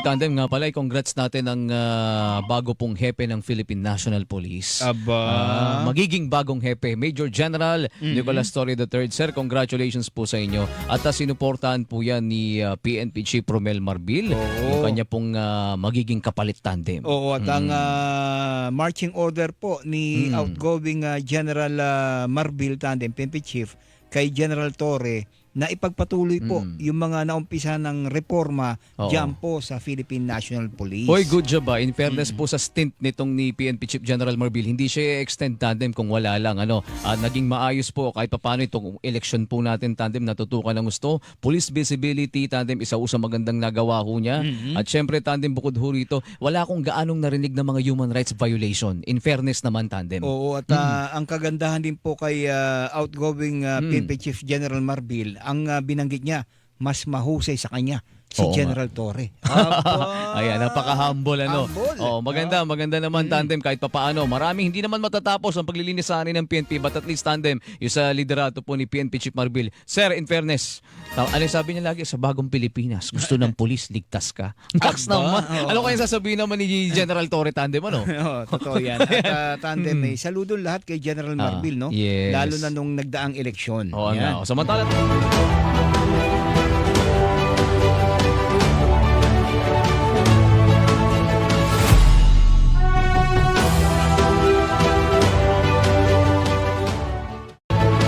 Tandem nga pala, congrats natin ang bago pong hepe ng Philippine National Police. Aba. Magiging bagong hepe, Major General Nicolas Torre III. Sir, congratulations po sa inyo. At sinuportahan po yan ni PNP Chief Romel Marbil, yung kanya pong magiging kapalit tandem. Oo, at ang marching order po ni outgoing General Marbil Tandem, PNP Chief, kay General Torre, na ipagpatuloy po yung mga naumpisa ng reforma diyan po sa Philippine National Police. Hoy, good job ba? In fairness po sa stint nitong ni PNP Chief General Marbil, hindi siya extend tandem kung wala lang. Naging maayos po kahit paano itong election po natin tandem, natutukan ng gusto. Police visibility tandem, isa sa magandang nagawa ho niya. At syempre tandem, bukod ho rito, wala akong gaanong narinig ng mga human rights violation. In fairness naman tandem. Oo, at ang kagandahan din po kay outgoing PNP Chief General Marbil, ang binanggit niya, mas mahusay sa kanya si General Torre. Ayan, napaka-humble Humble. Maganda naman tandem kahit papaano. Maraming hindi naman matatapos ang paglilinisanin ng PNP, but at least tandem, yung sa liderato po ni PNP Chief Marbil. Sir, in fairness, ano sabi niya lagi, sa bagong Pilipinas, gusto ng pulis, ligtas ka. Tax naman. Ano kaya sasabihin naman ni General Torre tandem, ano? Totoo yan. At tandem, saludo lahat kay General Marbil, no? Yes. Lalo na nung nagdaang eleksyon. Oo Yan. nga. Samantala